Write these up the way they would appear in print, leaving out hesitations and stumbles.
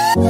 Hello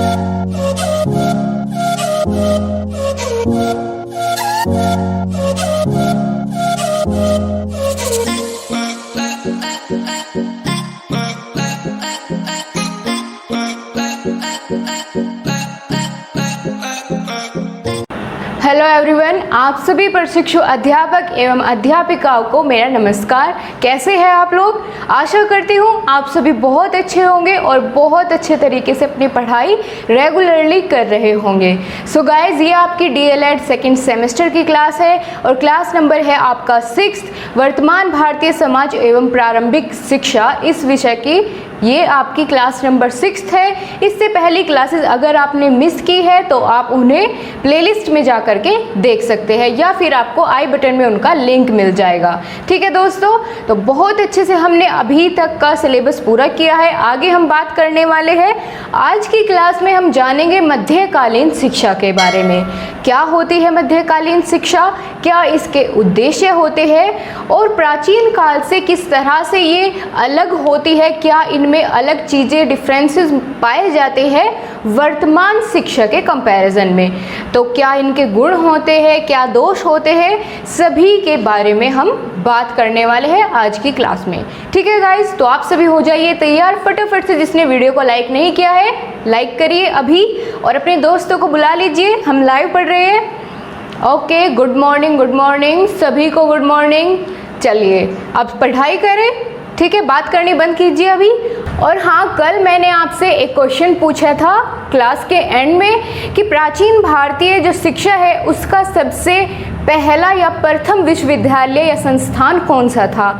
everyone, आप सभी प्रशिक्षु अध्यापक एवं अध्यापिकाओं को मेरा नमस्कार। कैसे हैं आप लोग? आशा करती हूँ आप सभी बहुत अच्छे होंगे और बहुत अच्छे तरीके से अपनी पढ़ाई रेगुलरली कर रहे होंगे। सो गाइज, ये आपकी DLED सेकेंड सेमेस्टर की क्लास है और क्लास नंबर है आपका 6 वर्तमान भारतीय समाज एवं प्रारंभिक शिक्षा। इस विषय की ये आपकी क्लास नंबर 6 है। इससे पहली क्लासेस अगर आपने मिस की है तो आप उन्हें प्लेलिस्ट में जा करके देख सकते हैं या फिर आपको आई बटन में उनका लिंक मिल जाएगा। ठीक है दोस्तों, तो बहुत अच्छे से हमने अभी तक का सिलेबस पूरा किया है। आगे हम बात करने वाले हैं। आज की क्लास में हम जानेंगे मध्यकालीन शिक्षा के बारे में। क्या होती है मध्यकालीन शिक्षा, क्या इसके उद्देश्य होते हैं और प्राचीन काल से किस तरह से ये अलग होती है, क्या इनमें अलग चीज़ें डिफरेंसेस पाए जाते हैं वर्तमान शिक्षा के कंपैरिजन में। तो क्या इनके गुण होते हैं, क्या दोष होते हैं, सभी के बारे में हम बात करने वाले हैं आज की क्लास में। ठीक है गाइज, तो आप सभी हो जाइए तैयार। फटाफट से जिसने वीडियो को लाइक नहीं किया है लाइक करिए अभी और अपने दोस्तों को बुला लीजिए। हम लाइव पढ़ रहे हैं। ओके, गुड मॉर्निंग सभी को, गुड मॉर्निंग। चलिए अब पढ़ाई करें। ठीक है, बात करनी बंद कीजिए अभी। और हाँ, कल मैंने आपसे एक क्वेश्चन पूछा था क्लास के एंड में कि प्राचीन भारतीय जो शिक्षा है उसका सबसे पहला या प्रथम विश्वविद्यालय या संस्थान कौन सा था।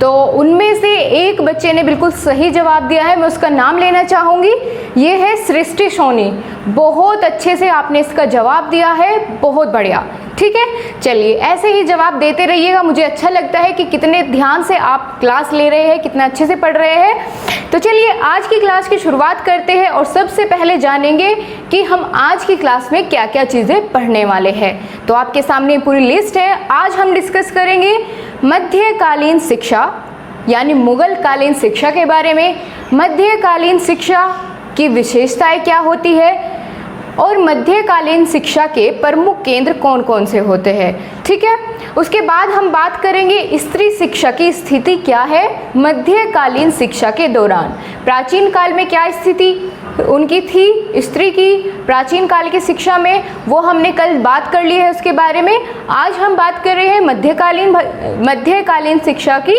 तो उनमें से एक बच्चे ने बिल्कुल सही जवाब दिया है, मैं उसका नाम लेना चाहूँगी। ये है सृष्टि सोनी। बहुत अच्छे से आपने इसका जवाब दिया है, बहुत बढ़िया। ठीक है, चलिए ऐसे ही जवाब देते रहिएगा। मुझे अच्छा लगता है कि कितने ध्यान से आप क्लास ले रहे हैं, कितना अच्छे से पढ़ रहे हैं। तो चलिए आज की क्लास की शुरुआत करते हैं और सबसे पहले जानेंगे कि हम आज की क्लास में क्या क्या चीज़ें पढ़ने वाले हैं। तो आपके सामने पूरी लिस्ट है। आज हम डिस्कस करेंगे मध्यकालीन शिक्षा यानी मुगल कालीन शिक्षा के बारे में। मध्यकालीन शिक्षा की विशेषताएं क्या होती है और मध्यकालीन शिक्षा के प्रमुख केंद्र कौन कौन से होते हैं। ठीक है, उसके बाद हम बात करेंगे स्त्री शिक्षा की स्थिति क्या है मध्यकालीन शिक्षा के दौरान। प्राचीन काल में क्या स्थिति उनकी थी स्त्री की प्राचीन काल की शिक्षा में, वो हमने कल बात कर ली है उसके बारे में। आज हम बात कर रहे हैं मध्यकालीन शिक्षा की।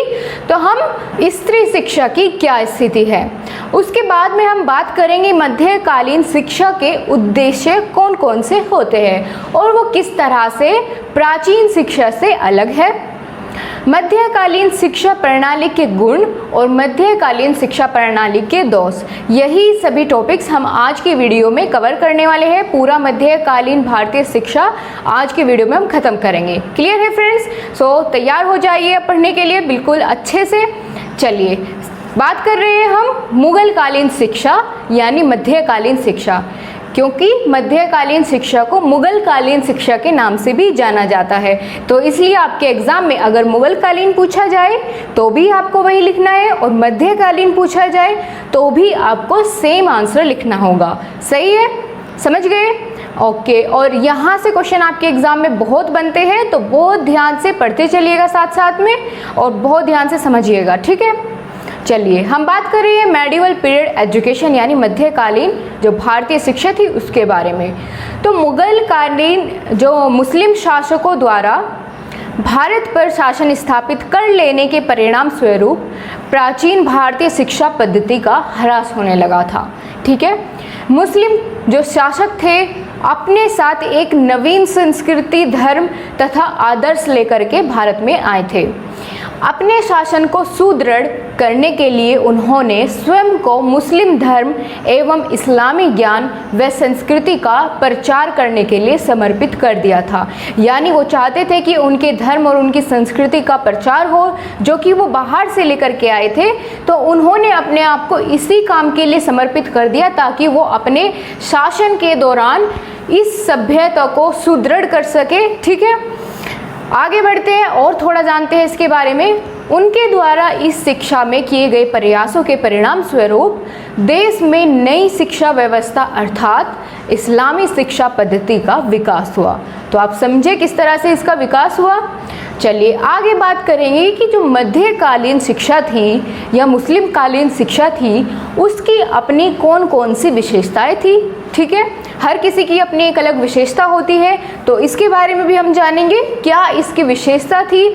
तो हम स्त्री शिक्षा की क्या स्थिति है, उसके बाद में हम बात करेंगे मध्यकालीन शिक्षा के उद्देश्य कौन कौन से होते हैं और वो किस तरह से प्राचीन शिक्षा से अलग है। मध्यकालीन शिक्षा प्रणाली के गुण और मध्यकालीन शिक्षा प्रणाली के दोष, यही सभी टॉपिक्स हम आज की वीडियो में कवर करने वाले हैं। पूरा मध्यकालीन भारतीय शिक्षा आज की वीडियो में हम खत्म करेंगे। क्लियर है फ्रेंड्स? सो तैयार हो जाइए पढ़ने के लिए बिल्कुल अच्छे से। चलिए बात कर रहे हैं हम मुगल कालीन शिक्षा यानी मध्यकालीन शिक्षा, क्योंकि मध्यकालीन शिक्षा को मुगल कालीन शिक्षा के नाम से भी जाना जाता है। तो इसलिए आपके एग्जाम में अगर मुगल कालीन पूछा जाए तो भी आपको वही लिखना है और मध्यकालीन पूछा जाए तो भी आपको सेम आंसर लिखना होगा। सही है, समझ गए? ओके, और यहाँ से क्वेश्चन आपके एग्जाम में बहुत बनते हैं, तो बहुत ध्यान से पढ़ते चलिएगा साथ साथ में और बहुत ध्यान से समझिएगा। ठीक है, चलिए हम बात कर रहे हैं मेडिवल पीरियड एजुकेशन यानी मध्यकालीन जो भारतीय शिक्षा थी उसके बारे में। तो मुगल कालीन जो मुस्लिम शासकों द्वारा भारत पर शासन स्थापित कर लेने के परिणाम स्वरूप प्राचीन भारतीय शिक्षा पद्धति का ह्रास होने लगा था। ठीक है, मुस्लिम जो शासक थे अपने साथ एक नवीन संस्कृति, धर्म तथा आदर्श लेकर के भारत में आए थे। अपने शासन को सुदृढ़ करने के लिए उन्होंने स्वयं को मुस्लिम धर्म एवं इस्लामी ज्ञान व संस्कृति का प्रचार करने के लिए समर्पित कर दिया था। यानी वो चाहते थे कि उनके धर्म और उनकी संस्कृति का प्रचार हो जो कि वो बाहर से लेकर के आए थे। तो उन्होंने अपने आप को इसी काम के लिए समर्पित कर दिया ताकि वो अपने शासन के दौरान इस सभ्यता को सुदृढ़ कर सके। ठीक है, आगे बढ़ते हैं और थोड़ा जानते हैं इसके बारे में। उनके द्वारा इस शिक्षा में किए गए प्रयासों के परिणाम स्वरूप देश में नई शिक्षा व्यवस्था अर्थात इस्लामी शिक्षा पद्धति का विकास हुआ। तो आप समझे किस तरह से इसका विकास हुआ। चलिए आगे बात करेंगे कि जो मध्यकालीन शिक्षा थी या मुस्लिम कालीन शिक्षा थी उसकी अपनी कौन कौन सी विशेषताएं थी। ठीक है, हर किसी की अपनी एक अलग विशेषता होती है, तो इसके बारे में भी हम जानेंगे क्या इसकी विशेषता थी।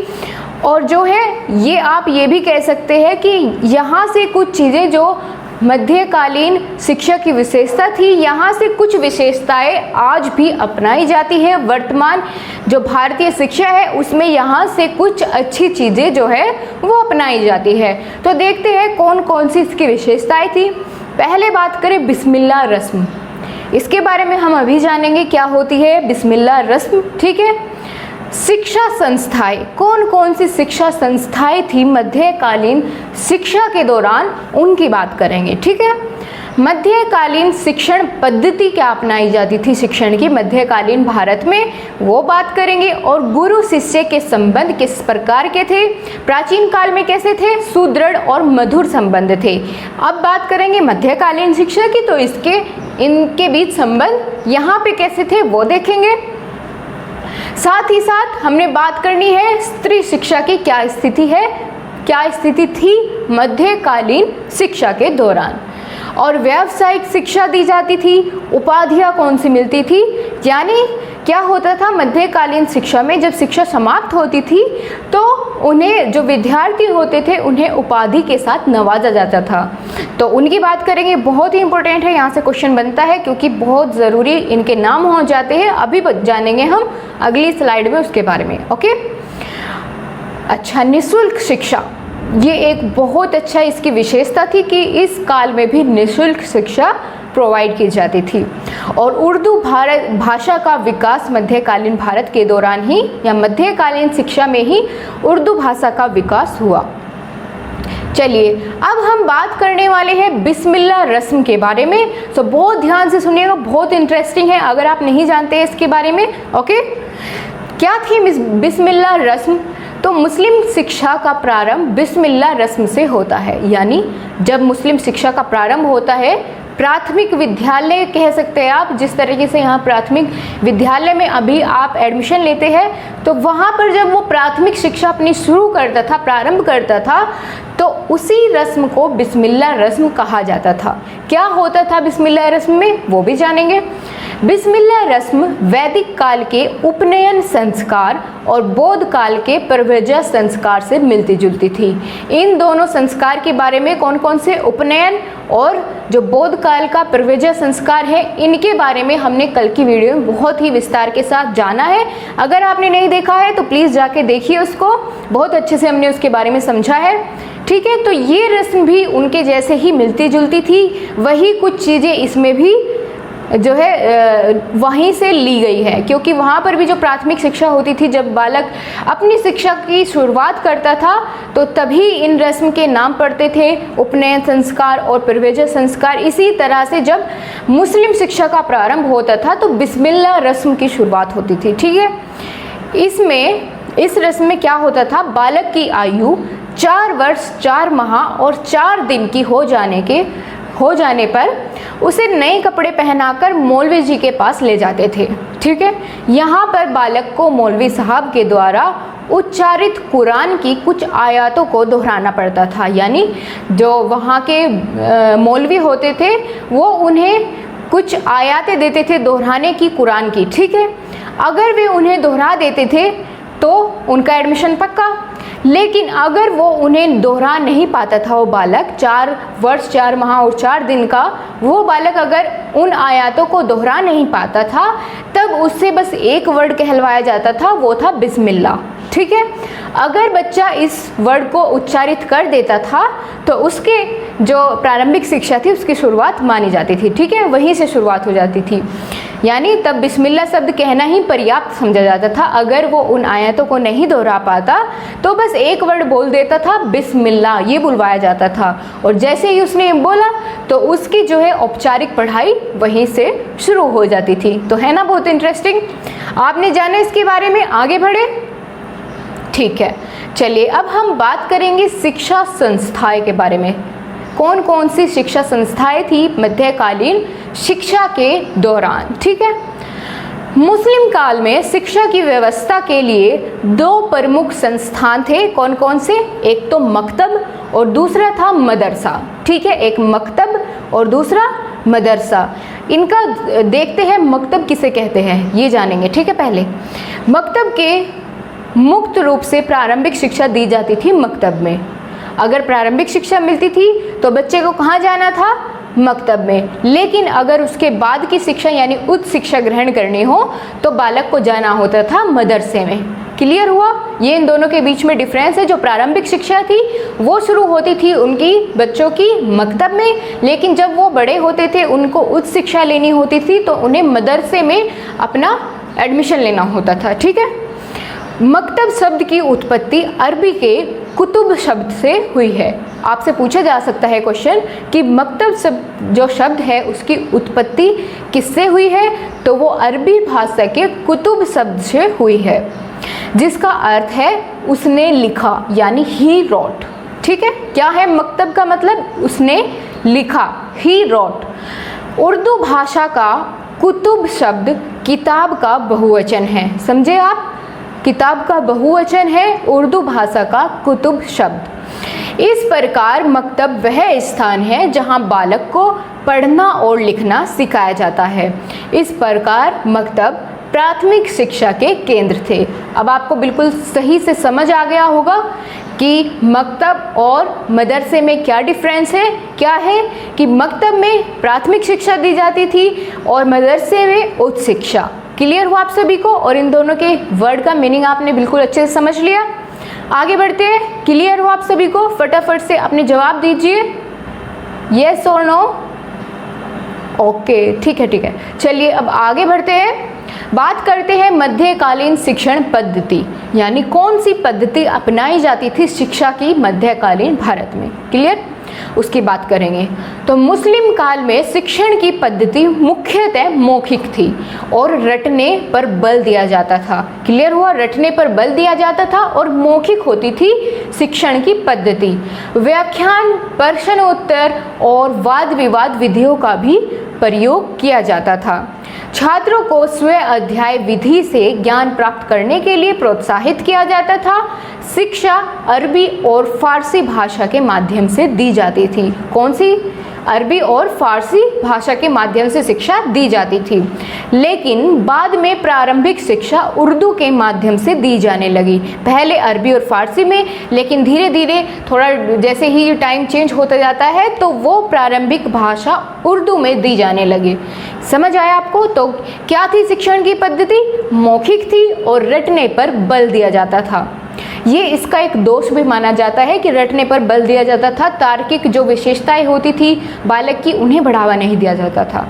और जो है ये आप ये भी कह सकते हैं कि यहाँ से कुछ चीज़ें जो मध्यकालीन शिक्षा की विशेषता थी, यहाँ से कुछ विशेषताएं आज भी अपनाई जाती है। वर्तमान जो भारतीय शिक्षा है उसमें यहाँ से कुछ अच्छी चीज़ें जो है वो अपनाई जाती है। तो देखते हैं कौन कौन सी इसकी विशेषताएं थी। पहले बात करें बिस्मिल्लाह रस्म, इसके बारे में हम अभी जानेंगे क्या होती है बिस्मिल्लाह रस्म। ठीक है, शिक्षा संस्थाएं, कौन कौन सी शिक्षा संस्थाएं थी मध्यकालीन शिक्षा के दौरान, उनकी बात करेंगे। ठीक है, मध्यकालीन शिक्षण पद्धति क्या अपनाई जाती थी शिक्षण की मध्यकालीन भारत में, वो बात करेंगे। और गुरु शिष्य के संबंध किस प्रकार के थे, प्राचीन काल में कैसे थे, सुदृढ़ और मधुर संबंध थे। अब बात करेंगे मध्यकालीन शिक्षा की, तो इनके बीच संबंध यहाँ पे कैसे थे वो देखेंगे। साथ ही साथ हमने बात करनी है स्त्री शिक्षा की क्या स्थिति है, क्या स्थिति थी मध्यकालीन शिक्षा के दौरान। और व्यावसायिक शिक्षा दी जाती थी, उपाधियाँ कौन सी मिलती थी, यानी क्या होता था मध्यकालीन शिक्षा में जब शिक्षा समाप्त होती थी तो उन्हें जो विद्यार्थी होते थे उन्हें उपाधि के साथ नवाजा जाता था। तो उनकी बात करेंगे, बहुत ही इंपॉर्टेंट है, यहाँ से क्वेश्चन बनता है क्योंकि बहुत ज़रूरी इनके नाम हो जाते हैं। अभी जानेंगे हम अगली स्लाइड में उसके बारे में। ओके, अच्छा, निःशुल्क शिक्षा, ये एक बहुत अच्छा इसकी विशेषता थी कि इस काल में भी निःशुल्क शिक्षा प्रोवाइड की जाती थी। और उर्दू भाषा का विकास मध्यकालीन भारत के दौरान ही या मध्यकालीन शिक्षा में ही उर्दू भाषा का विकास हुआ। चलिए अब हम बात करने वाले हैं बिस्मिल्लाह रस्म के बारे में। तो बहुत ध्यान से सुनिएगा, बहुत इंटरेस्टिंग है अगर आप नहीं जानते हैं इसके बारे में। ओके, क्या थी बिस्मिल्लाह रस्म? तो मुस्लिम शिक्षा का प्रारंभ बिस्मिल्लाह रस्म से होता है, यानी जब मुस्लिम शिक्षा का प्रारंभ होता है, प्राथमिक विद्यालय कह सकते हैं आप, जिस तरीके से यहाँ प्राथमिक विद्यालय में अभी आप एडमिशन लेते हैं तो वहाँ पर जब वो प्राथमिक शिक्षा अपनी शुरू करता था, प्रारंभ करता था, तो उसी रस्म को बिस्मिल्लाह रस्म कहा जाता था। क्या होता था बिस्मिल्लाह रस्म में वो भी जानेंगे। बिस्मिल्लाह रस्म वैदिक काल के उपनयन संस्कार और बौद्ध काल के प्रव्रजा संस्कार से मिलती जुलती थी। इन दोनों संस्कार के बारे में कौन कौन से, उपनयन और जो बौद्ध काल का प्रव्रजा संस्कार है, इनके बारे में हमने कल की वीडियो में बहुत ही विस्तार के साथ जाना है। अगर आपने नहीं देखा है तो प्लीज़ जाके देखिए उसको, बहुत अच्छे से हमने उसके बारे में समझा है। ठीक है, तो ये रस्म भी उनके जैसे ही मिलती जुलती थी, वही कुछ चीज़ें इसमें भी जो है वहीं से ली गई है, क्योंकि वहाँ पर भी जो प्राथमिक शिक्षा होती थी, जब बालक अपनी शिक्षा की शुरुआत करता था तो तभी इन रस्म के नाम पड़ते थे, उपनयन संस्कार और प्रव्रजा संस्कार। इसी तरह से जब मुस्लिम शिक्षा का प्रारंभ होता था तो बिस्मिल्लाह रस्म की शुरुआत होती थी। ठीक है, इस रस्म में क्या होता था, बालक की आयु 4 वर्ष 4 माह और 4 दिन की हो जाने पर उसे नए कपड़े पहनाकर मौलवी जी के पास ले जाते थे। ठीक है, यहाँ पर बालक को मौलवी साहब के द्वारा उच्चारित कुरान की कुछ आयतों को दोहराना पड़ता था, यानी जो वहाँ के मौलवी होते थे वो उन्हें कुछ आयतें देते थे दोहराने की कुरान की। ठीक है, अगर वे उन्हें दोहरा देते थे तो उनका एडमिशन पक्का, लेकिन अगर वो उन्हें दोहरा नहीं पाता था, वो बालक 4 वर्ष 4 माह और 4 दिन का वो बालक अगर उन आयतों को दोहरा नहीं पाता था तब उससे बस एक वर्ड कहलवाया जाता था, वो था बिस्मिल्लाह। ठीक है, अगर बच्चा इस वर्ड को उच्चारित कर देता था तो उसके जो प्रारंभिक शिक्षा थी उसकी शुरुआत मानी जाती थी। ठीक है, वहीं से शुरुआत हो जाती थी, यानी तब बिस्मिल्लाह शब्द कहना ही पर्याप्त समझा जाता था। अगर वो उन आयतों को नहीं दोहरा पाता तो बस एक वर्ड बोल देता था, बिस्मिल्लाह, ये बुलवाया जाता था। और जैसे ही उसने बोला तो उसकी जो है औपचारिक पढ़ाई वहीं से शुरू हो जाती थी। तो है ना बहुत इंटरेस्टिंग, आपने जाना इसके बारे में, आगे बढ़े। ठीक है, चलिए अब हम बात करेंगे शिक्षा संस्थाएं के बारे में। कौन कौन सी शिक्षा संस्थाएं थी मध्यकालीन शिक्षा के दौरान। ठीक है, मुस्लिम काल में शिक्षा की व्यवस्था के लिए दो प्रमुख संस्थान थे। कौन कौन से? एक तो मकतब और दूसरा था मदरसा। ठीक है, एक मकतब और दूसरा मदरसा। इनका देखते हैं मकतब किसे कहते हैं, ये जानेंगे। ठीक है, पहले मकतब के मुक्त रूप से प्रारंभिक शिक्षा दी जाती थी मकतब में। अगर प्रारंभिक शिक्षा मिलती थी तो बच्चे को कहाँ जाना था? मकतब में। लेकिन अगर उसके बाद की शिक्षा यानी उच्च शिक्षा ग्रहण करनी हो तो बालक को जाना होता था मदरसे में। क्लियर हुआ? ये इन दोनों के बीच में डिफरेंस है। जो प्रारंभिक शिक्षा थी वो शुरू होती थी उनकी बच्चों की मकतब में, लेकिन जब वो बड़े होते थे उनको उच्च शिक्षा लेनी होती थी तो उन्हें मदरसे में अपना एडमिशन लेना होता था। ठीक है, मकतब शब्द की उत्पत्ति अरबी के कुतुब शब्द से हुई है। आपसे पूछा जा सकता है क्वेश्चन कि मकतब जो शब्द है उसकी उत्पत्ति किससे हुई है, तो वो अरबी भाषा के कुतुब शब्द से हुई है, जिसका अर्थ है उसने लिखा, यानी ही रॉट। ठीक है, क्या है मकतब का मतलब? उसने लिखा, ही रॉट। उर्दू भाषा का कुतुब शब्द किताब का बहुवचन है। समझे आप? किताब का बहुवचन है उर्दू भाषा का कुतुब शब्द। इस प्रकार मकतब वह स्थान है जहां बालक को पढ़ना और लिखना सिखाया जाता है। इस प्रकार मकतब प्राथमिक शिक्षा के केंद्र थे। अब आपको बिल्कुल सही से समझ आ गया होगा कि मकतब और मदरसे में क्या डिफरेंस है। क्या है कि मकतब में प्राथमिक शिक्षा दी जाती थी और मदरसे में उच्च शिक्षा। क्लियर हुआ आप सभी को? और इन दोनों के वर्ड का मीनिंग आपने बिल्कुल अच्छे से समझ लिया। आगे बढ़ते हैं। क्लियर हुआ आप सभी को? फटाफट से अपने जवाब दीजिए, यस और नो। ओके, ठीक है ठीक है। चलिए अब आगे बढ़ते हैं, बात करते हैं मध्यकालीन शिक्षण पद्धति, यानी कौन सी पद्धति अपनाई जाती थी शिक्षा की मध्यकालीन भारत में। क्लियर, उसकी बात करेंगे। तो मुस्लिम काल में शिक्षण की पद्धति मुख्यतः मौखिक थी और रटने पर बल दिया जाता था। क्लियर हुआ? रटने पर बल दिया जाता था और मौखिक होती थी शिक्षण की पद्धति। व्याख्यान, प्रश्नोत्तर और वाद विवाद विधियों का भी प्रयोग किया जाता था। छात्रों को स्व अध्याय विधि से ज्ञान प्राप्त करने के लिए प्रोत्साहित किया जाता था। शिक्षा अरबी और फारसी भाषा के माध्यम से दी जाती थी। कौन सी? अरबी और फारसी भाषा के माध्यम से शिक्षा दी जाती थी। लेकिन बाद में प्रारंभिक शिक्षा उर्दू के माध्यम से दी जाने लगी। पहले अरबी और फारसी में, लेकिन धीरे धीरे थोड़ा जैसे ही टाइम चेंज होता जाता है तो वो प्रारंभिक भाषा उर्दू में दी जाने लगी। समझ आया आपको? तो क्या थी शिक्षण की पद्धति? मौखिक थी और रटने पर बल दिया जाता था। ये इसका एक दोष भी माना जाता है कि रटने पर बल दिया जाता था। तार्किक जो विशेषताएं होती थी बालक की, उन्हें बढ़ावा नहीं दिया जाता था।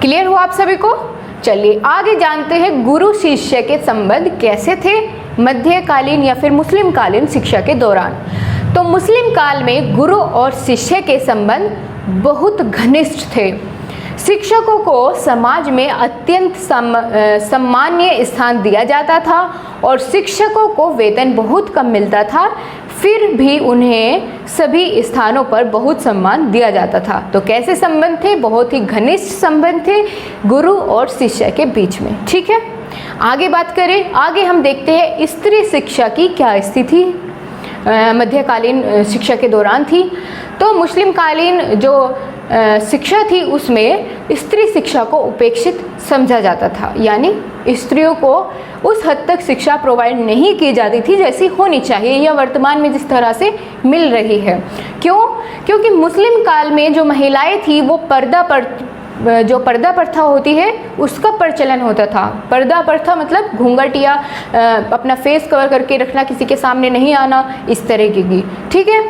क्लियर हुआ आप सभी को? चलिए आगे जानते हैं गुरु शिष्य के संबंध कैसे थे मध्यकालीन या फिर मुस्लिम कालीन शिक्षा के दौरान। तो मुस्लिम काल में गुरु और शिष्य के संबंध बहुत घनिष्ठ थे। शिक्षकों को समाज में अत्यंत सम्मानीय स्थान दिया जाता था और शिक्षकों को वेतन बहुत कम मिलता था, फिर भी उन्हें सभी स्थानों पर बहुत सम्मान दिया जाता था। तो कैसे संबंध थे? बहुत ही घनिष्ठ संबंध थे गुरु और शिष्य के बीच में। ठीक है, आगे बात करें। आगे हम देखते हैं स्त्री शिक्षा की क्या स्थिति मध्यकालीन शिक्षा के दौरान थी। तो मुस्लिम कालीन जो शिक्षा थी उसमें स्त्री शिक्षा को उपेक्षित समझा जाता था, यानी स्त्रियों को उस हद तक शिक्षा प्रोवाइड नहीं की जाती थी जैसी होनी चाहिए या वर्तमान में जिस तरह से मिल रही है। क्यों? क्योंकि मुस्लिम काल में जो महिलाएं थी वो जो पर्दा प्रथा होती है उसका प्रचलन होता था। पर्दा प्रथा मतलब घूंघट या अपना फेस कवर करके रखना, किसी के सामने नहीं आना, इस तरह की। ठीक है,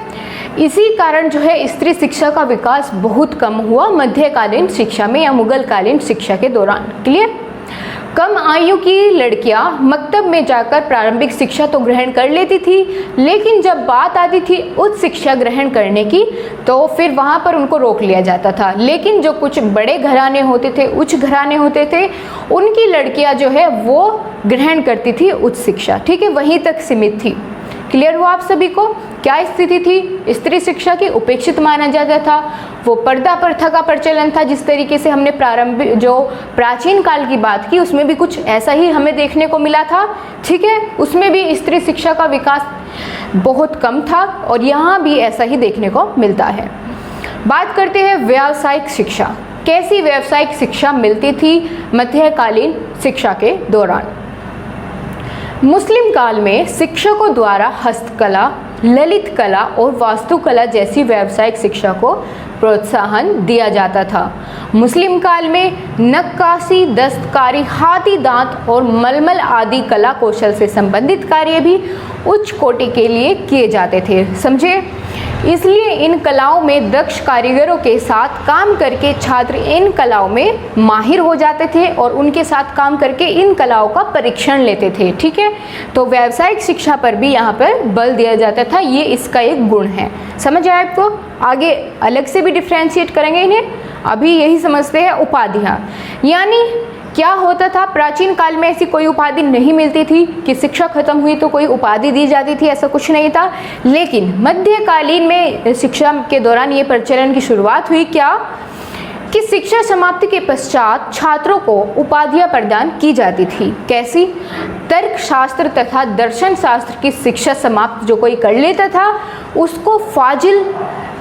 इसी कारण जो है स्त्री शिक्षा का विकास बहुत कम हुआ मध्यकालीन शिक्षा में या मुगल कालीन शिक्षा के दौरान। क्लियर? कम आयु की लड़कियां मकतब में जाकर प्रारंभिक शिक्षा तो ग्रहण कर लेती थी, लेकिन जब बात आती थी उच्च शिक्षा ग्रहण करने की तो फिर वहाँ पर उनको रोक लिया जाता था। लेकिन जो कुछ बड़े घराने होते थे, उच्च घराने होते थे, उनकी लड़कियां जो है वो ग्रहण करती थी उच्च शिक्षा, ठीक है, वहीं तक सीमित थी। क्लियर हुआ आप सभी को? क्या स्थिति थी? स्त्री शिक्षा की उपेक्षित माना जाता था। वो पर्दा प्रथा का प्रचलन था। जिस तरीके से हमने प्रारंभिक जो प्राचीन काल की बात की उसमें भी कुछ ऐसा ही हमें देखने को मिला था, ठीक है। उसमें भी स्त्री शिक्षा का विकास बहुत कम था और यहाँ भी ऐसा ही देखने को मिलता है। बात करते हैं व्यावसायिक शिक्षा। कैसी व्यावसायिक शिक्षा मिलती थी मध्यकालीन शिक्षा के दौरान? मुस्लिम काल में शिक्षकों द्वारा हस्तकला, ललित कला और वास्तुकला जैसी व्यावसायिक शिक्षा को प्रोत्साहन दिया जाता था। मुस्लिम काल में नक्काशी, दस्तकारी, हाथी दांत और मलमल आदि कला कौशल से संबंधित कार्य भी उच्च कोटि के लिए किए जाते थे, समझे। इसलिए इन कलाओं में दक्ष कारीगरों के साथ काम करके छात्र इन कलाओं में माहिर हो जाते थे और उनके साथ काम करके इन कलाओं का परीक्षण लेते थे, ठीक है। तो व्यावसायिक शिक्षा पर भी यहाँ पर बल दिया जाता था, ये इसका एक गुण है। समझ आया आपको? आगे अलग से भी डिफ्रेंशिएट करेंगे इन्हें, अभी यही समझते हैं उपाधियाँ। यानी क्या होता था, प्राचीन काल में ऐसी कोई उपाधि नहीं मिलती थी कि शिक्षा खत्म हुई तो कोई उपाधि दी जाती थी, ऐसा कुछ नहीं था। लेकिन मध्यकालीन में शिक्षा के दौरान ये प्रचलन की शुरुआत हुई क्या कि शिक्षा समाप्ति के पश्चात छात्रों को उपाधियां प्रदान की जाती थी। कैसी? तर्क शास्त्र तथा दर्शन शास्त्र की शिक्षा समाप्त जो कोई कर लेता था उसको फाजिल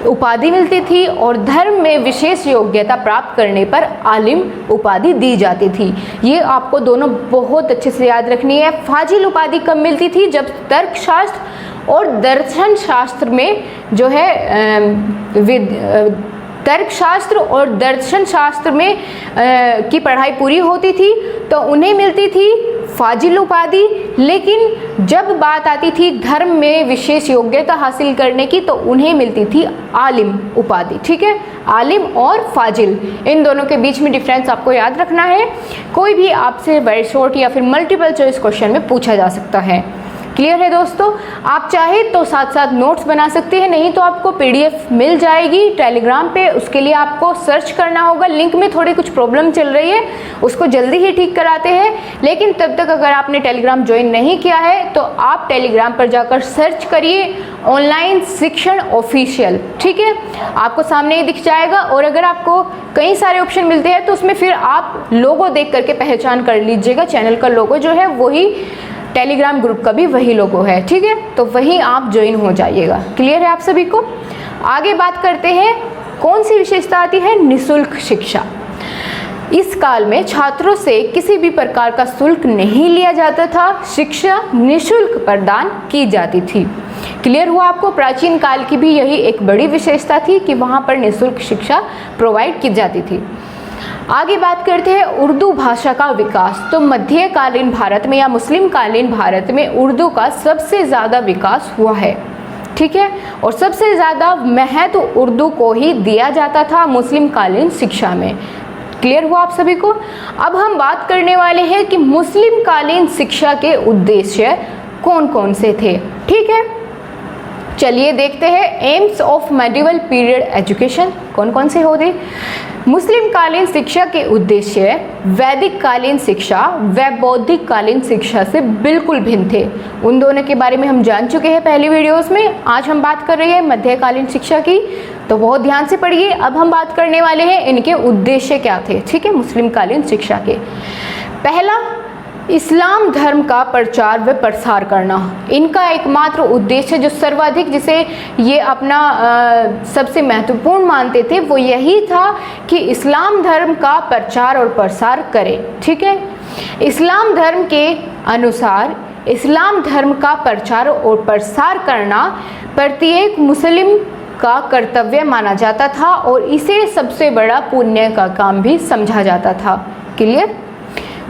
उपाधि मिलती थी और धर्म में विशेष योग्यता प्राप्त करने पर आलिम उपाधि दी जाती थी। ये आपको दोनों बहुत अच्छे से याद रखनी है। फाजिल उपाधि कब मिलती थी? जब तर्क शास्त्र और दर्शन शास्त्र में जो है तर्क शास्त्र और दर्शन शास्त्र में की पढ़ाई पूरी होती थी तो उन्हें मिलती थी फाजिल उपाधि। लेकिन जब बात आती थी धर्म में विशेष योग्यता हासिल करने की तो उन्हें मिलती थी आलिम उपाधि, ठीक है। आलिम और फाजिल, इन दोनों के बीच में डिफरेंस आपको याद रखना है। कोई भी आपसे वेरी शॉर्ट या फिर मल्टीपल चॉइस क्वेश्चन में पूछा जा सकता है। क्लियर है दोस्तों? आप चाहे तो साथ साथ नोट्स बना सकते हैं, नहीं तो आपको पीडीएफ मिल जाएगी टेलीग्राम पे। उसके लिए आपको सर्च करना होगा। लिंक में थोड़ी कुछ प्रॉब्लम चल रही है, उसको जल्दी ही ठीक कराते हैं। लेकिन तब तक अगर आपने टेलीग्राम ज्वाइन नहीं किया है तो आप टेलीग्राम पर जाकर सर्च करिए ऑनलाइन शिक्षण ऑफिशियल, ठीक है। आपको सामने ही दिख जाएगा और अगर आपको कई सारे ऑप्शन मिलते हैं तो उसमें फिर आप लोगो देख करके पहचान कर लीजिएगा। चैनल का लोगो जो है वही टेलीग्राम ग्रुप का भी वही लोगो है, ठीक है। तो वहीं आप ज्वाइन हो जाइएगा। क्लियर है आप सभी को? आगे बात करते हैं कौन सी विशेषता आती है? निःशुल्क शिक्षा। इस काल में छात्रों से किसी भी प्रकार का शुल्क नहीं लिया जाता था, शिक्षा निःशुल्क प्रदान की जाती थी। क्लियर हुआ आपको? प्राचीन काल की भी यही एक बड़ी विशेषता थी कि वहाँ पर निःशुल्क शिक्षा प्रोवाइड की जाती थी। आगे बात करते हैं उर्दू भाषा का विकास। तो मध्यकालीन भारत में या मुस्लिम कालीन भारत में उर्दू का सबसे ज़्यादा विकास हुआ है, ठीक है। और सबसे ज़्यादा महत्व उर्दू को ही दिया जाता था मुस्लिम कालीन शिक्षा में। क्लियर हुआ आप सभी को? अब हम बात करने वाले हैं कि मुस्लिम कालीन शिक्षा के उद्देश्य कौन कौन से थे, ठीक है। चलिए देखते हैं AIIMS of medieval period education कौन कौन से होते। मुस्लिम कालीन शिक्षा के उद्देश्य वैदिक कालीन शिक्षा व बौद्धिक कालीन शिक्षा से बिल्कुल भिन्न थे। उन दोनों के बारे में हम जान चुके हैं पहली वीडियोस में। आज हम बात कर रहे हैं मध्यकालीन शिक्षा की, तो बहुत ध्यान से पढ़िए। अब हम बात करने वाले हैं इनके उद्देश्य क्या थे, ठीक है, मुस्लिम कालीन शिक्षा के। पहला, इस्लाम धर्म का प्रचार व प्रसार करना। इनका एकमात्र उद्देश्य जो सर्वाधिक जिसे ये अपना सबसे महत्वपूर्ण मानते थे वो यही था कि इस्लाम धर्म का प्रचार और प्रसार करें, ठीक है। इस्लाम धर्म के अनुसार इस्लाम धर्म का प्रचार और प्रसार करना प्रत्येक मुस्लिम का कर्तव्य माना जाता था और इसे सबसे बड़ा पुण्य का काम भी समझा जाता था। क्लियर?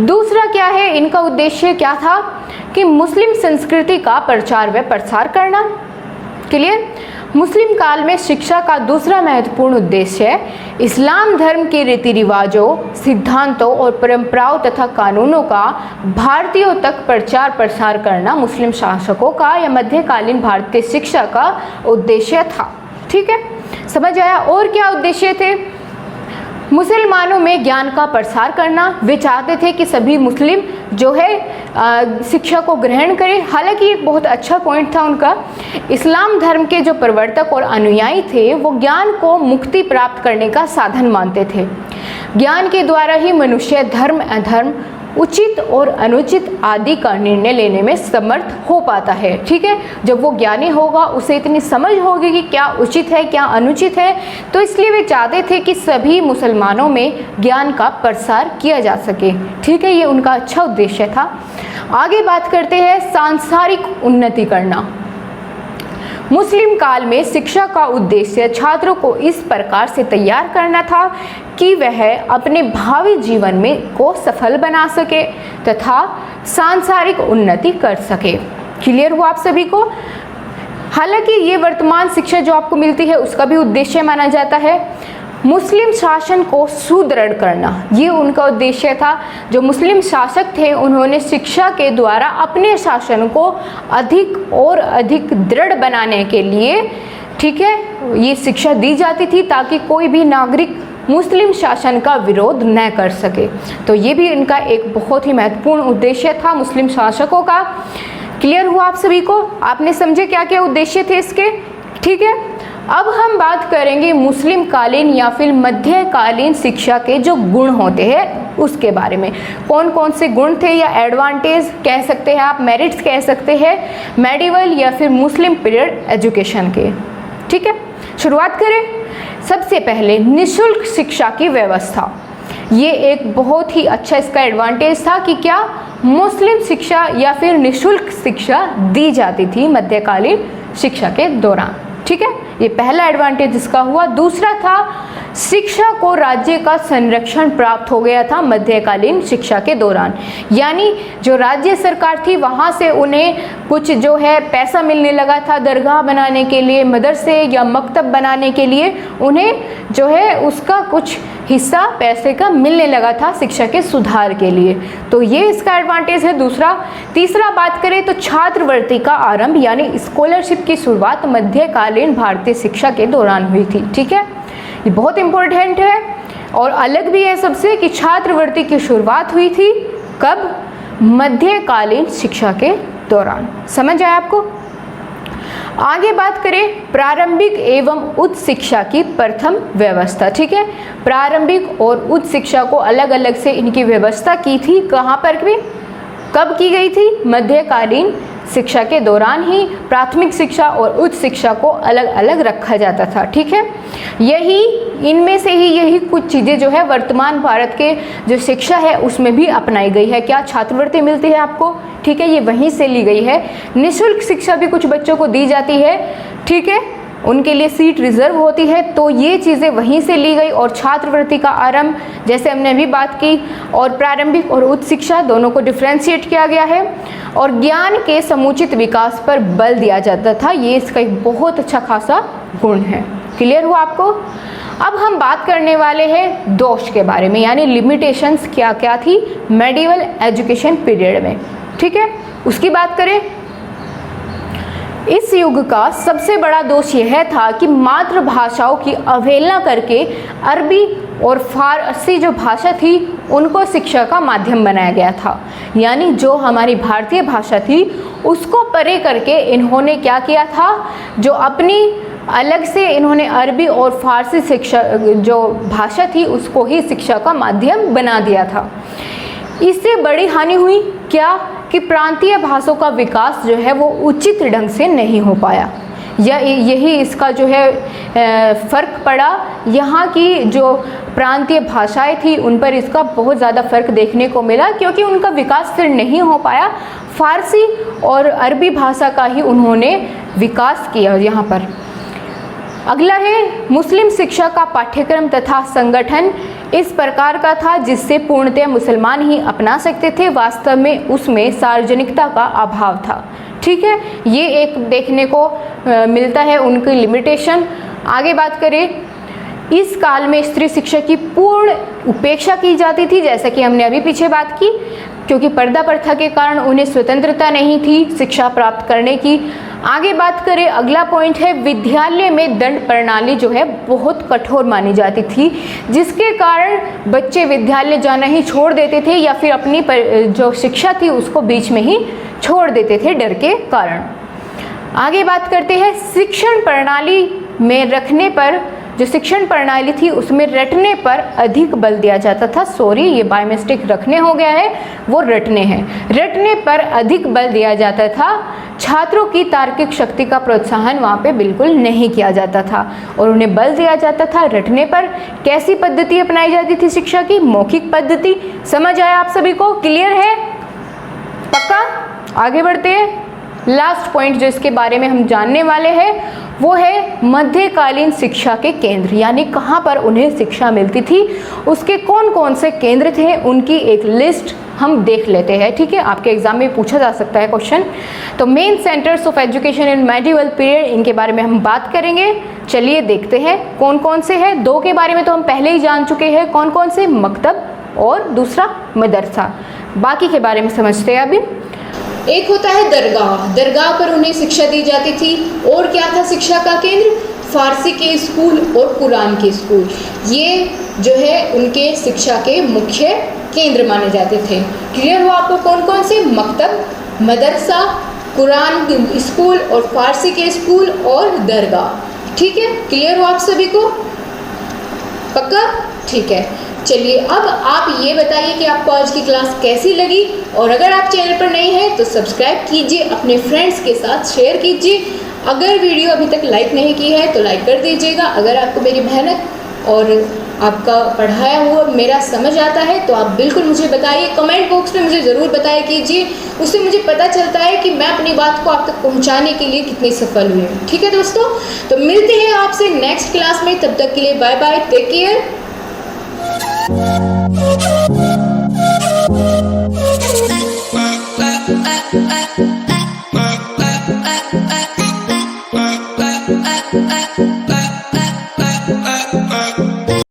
दूसरा क्या है, इनका उद्देश्य क्या था कि मुस्लिम संस्कृति का प्रचार व प्रसार करना। क्लियर? मुस्लिम काल में शिक्षा का दूसरा महत्वपूर्ण उद्देश्य इस्लाम धर्म के रीति रिवाजों, सिद्धांतों और परंपराओं तथा कानूनों का भारतीयों तक प्रचार प्रसार करना मुस्लिम शासकों का या मध्यकालीन भारतीय शिक्षा का उद्देश्य था। ठीक है, समझ आया। और क्या उद्देश्य थे? मुसलमानों में ज्ञान का प्रसार करना। वे चाहते थे कि सभी मुस्लिम जो है शिक्षा को ग्रहण करें। हालांकि एक बहुत अच्छा पॉइंट था उनका, इस्लाम धर्म के जो प्रवर्तक और अनुयायी थे वो ज्ञान को मुक्ति प्राप्त करने का साधन मानते थे। ज्ञान के द्वारा ही मनुष्य धर्म अधर्म, उचित और अनुचित आदि का निर्णय लेने में समर्थ हो पाता है। ठीक है, जब वो ज्ञानी होगा उसे इतनी समझ होगी कि क्या उचित है क्या अनुचित है, तो इसलिए वे चाहते थे कि सभी मुसलमानों में ज्ञान का प्रसार किया जा सके। ठीक है, ये उनका अच्छा उद्देश्य था। आगे बात करते हैं सांसारिक उन्नति करना। मुस्लिम काल में शिक्षा का उद्देश्य छात्रों को इस प्रकार से तैयार करना था कि वह अपने भावी जीवन में को सफल बना सके तथा सांसारिक उन्नति कर सके। क्लियर हुआ आप सभी को? हालांकि ये वर्तमान शिक्षा जो आपको मिलती है उसका भी उद्देश्य माना जाता है। मुस्लिम शासन को सुदृढ़ करना, ये उनका उद्देश्य था। जो मुस्लिम शासक थे उन्होंने शिक्षा के द्वारा अपने शासन को अधिक और अधिक दृढ़ बनाने के लिए, ठीक है, ये शिक्षा दी जाती थी ताकि कोई भी नागरिक मुस्लिम शासन का विरोध न कर सके। तो ये भी इनका एक बहुत ही महत्वपूर्ण उद्देश्य था मुस्लिम शासकों का। क्लियर हुआ आप सभी को? आपने समझे क्या क्या उद्देश्य थे इसके? ठीक है, अब हम बात करेंगे मुस्लिम कालीन या फिर मध्यकालीन शिक्षा के जो गुण होते हैं उसके बारे में। कौन कौन से गुण थे या एडवांटेज कह सकते हैं आप, मेरिट्स कह सकते हैं मेडिवल या फिर मुस्लिम पीरियड एजुकेशन के। ठीक है, शुरुआत करें। सबसे पहले निःशुल्क शिक्षा की व्यवस्था, ये एक बहुत ही अच्छा इसका एडवांटेज था कि क्या मुस्लिम शिक्षा या फिर निःशुल्क शिक्षा दी जाती थी मध्यकालीन शिक्षा के दौरान। ठीक है, ये पहला एडवांटेज इसका हुआ। दूसरा था शिक्षा को राज्य का संरक्षण प्राप्त हो गया था मध्यकालीन शिक्षा के दौरान, यानी जो राज्य सरकार थी वहाँ से उन्हें कुछ जो है पैसा मिलने लगा था दरगाह बनाने के लिए, मदरसे या मकतब बनाने के लिए उन्हें जो है उसका कुछ हिस्सा पैसे का मिलने लगा था शिक्षा के सुधार के लिए। तो ये इसका एडवांटेज है दूसरा। तीसरा बात करें तो छात्रवृत्ति का आरंभ यानी स्कॉलरशिप की शुरुआत मध्यकालीन भारतीय शिक्षा के दौरान हुई थी। ठीक है, ये बहुत इम्पोर्टेंट है और अलग भी है सबसे कि छात्रवृत्ति की शुरुआत हुई थी कब? मध्यकालीन शिक्षा के दौरान। समझ आया आपको? आगे बात करें प्रारंभिक एवं उच्च शिक्षा की प्रथम व्यवस्था। ठीक है, प्रारंभिक और उच्च शिक्षा को अलग अलग से इनकी व्यवस्था की थी। कहाँ पर भी कब की गई थी? मध्यकालीन शिक्षा के दौरान ही प्राथमिक शिक्षा और उच्च शिक्षा को अलग अलग रखा जाता था। ठीक है, यही इनमें से ही यही कुछ चीज़ें जो है वर्तमान भारत के जो शिक्षा है उसमें भी अपनाई गई है। क्या छात्रवृत्ति मिलती है आपको? ठीक है, ये वहीं से ली गई है। निःशुल्क शिक्षा भी कुछ बच्चों को दी जाती है। ठीक है, उनके लिए सीट रिजर्व होती है, तो ये चीज़ें वहीं से ली गई। और छात्रवृत्ति का आरंभ जैसे हमने अभी बात की, और प्रारंभिक और उच्च शिक्षा दोनों को डिफ्रेंशिएट किया गया है और ज्ञान के समुचित विकास पर बल दिया जाता था। ये इसका एक बहुत अच्छा खासा गुण है। क्लियर हुआ आपको? अब हम बात करने वाले हैं दोष के बारे में, यानी लिमिटेशंस क्या क्या थी मेडिवल एजुकेशन पीरियड में। ठीक है, उसकी बात करें। इस युग का सबसे बड़ा दोष यह था कि मातृभाषाओं की अवहेलना करके अरबी और फारसी जो भाषा थी उनको शिक्षा का माध्यम बनाया गया था। यानी जो हमारी भारतीय भाषा थी उसको परे करके इन्होंने क्या किया था, जो अपनी अलग से इन्होंने अरबी और फारसी शिक्षा जो भाषा थी उसको ही शिक्षा का माध्यम बना दिया था। इससे बड़ी हानि हुई क्या कि प्रांतीय भाषाओं का विकास जो है वो उचित ढंग से नहीं हो पाया। यही इसका जो है फ़र्क पड़ा। यहाँ की जो प्रांतीय भाषाएं थी उन पर इसका बहुत ज़्यादा फ़र्क देखने को मिला क्योंकि उनका विकास फिर नहीं हो पाया। फारसी और अरबी भाषा का ही उन्होंने विकास किया यहाँ पर। अगला है मुस्लिम शिक्षा का पाठ्यक्रम तथा संगठन इस प्रकार का था जिससे पूर्णतः मुसलमान ही अपना सकते थे। वास्तव में उसमें सार्वजनिकता का अभाव था। ठीक है, ये एक देखने को मिलता है उनकी लिमिटेशन। आगे बात करें, इस काल में स्त्री शिक्षा की पूर्ण उपेक्षा की जाती थी, जैसा कि हमने अभी पीछे बात की, क्योंकि पर्दा प्रथा के कारण उन्हें स्वतंत्रता नहीं थी शिक्षा प्राप्त करने की। आगे बात करें, अगला पॉइंट है विद्यालय में दंड प्रणाली जो है बहुत कठोर मानी जाती थी, जिसके कारण बच्चे विद्यालय जाना ही छोड़ देते थे या फिर अपनी जो शिक्षा थी उसको बीच में ही छोड़ देते थे डर के कारण। आगे बात करते हैं, शिक्षण प्रणाली में रखने पर, जो शिक्षण प्रणाली थी उसमें रटने पर अधिक बल दिया जाता था। सॉरी, ये बाय मिस्टेक रखने हो गया है, वो रटने हैं। रटने पर अधिक बल दिया जाता था। छात्रों की तार्किक शक्ति का प्रोत्साहन वहाँ पे बिल्कुल नहीं किया जाता था और उन्हें बल दिया जाता था रटने पर। कैसी पद्धति अपनाई जाती थी शिक्षा की? मौखिक पद्धति। समझ आया आप सभी को? क्लियर है? पक्का? आगे बढ़ते हैं। लास्ट पॉइंट जो इसके बारे में हम जानने वाले हैं वो है मध्यकालीन शिक्षा के केंद्र, यानी कहाँ पर उन्हें शिक्षा मिलती थी, उसके कौन कौन से केंद्र थे, उनकी एक लिस्ट हम देख लेते हैं। ठीक है, आपके एग्जाम में पूछा जा सकता है क्वेश्चन। तो main centres of education in medieval period, इनके बारे में हम बात करेंगे। चलिए देखते हैं कौन कौन से हैं। दो के बारे में तो हम पहले ही जान चुके हैं, कौन कौन से? मकतब और दूसरा मदरसा। बाकी के बारे में समझते हैं अभी। एक होता है दरगाह, दरगाह पर उन्हें शिक्षा दी जाती थी। और क्या था शिक्षा का केंद्र? फारसी के स्कूल और कुरान के स्कूल, ये जो है उनके शिक्षा के मुख्य केंद्र माने जाते थे। क्लियर हो आपको कौन कौन से? मकतब, मदरसा, कुरान स्कूल और फारसी के स्कूल और दरगाह। ठीक है, क्लियर हो आप सभी को? पक्का? ठीक है, चलिए अब आप ये बताइए कि आपको आज की क्लास कैसी लगी, और अगर आप चैनल पर नए हैं तो सब्सक्राइब कीजिए, अपने फ्रेंड्स के साथ शेयर कीजिए। अगर वीडियो अभी तक लाइक नहीं की है तो लाइक कर दीजिएगा। अगर आपको मेरी मेहनत और आपका पढ़ाया हुआ मेरा समझ आता है तो आप बिल्कुल मुझे बताइए, कमेंट बॉक्स में मुझे ज़रूर बताया कीजिए। उससे मुझे पता चलता है कि मैं अपनी बात को आप तक पहुंचाने के लिए कितनी सफल हुई हूँ। ठीक है दोस्तों, तो मिलते हैं आपसे नेक्स्ट क्लास में। तब तक के लिए bye bye, take care. I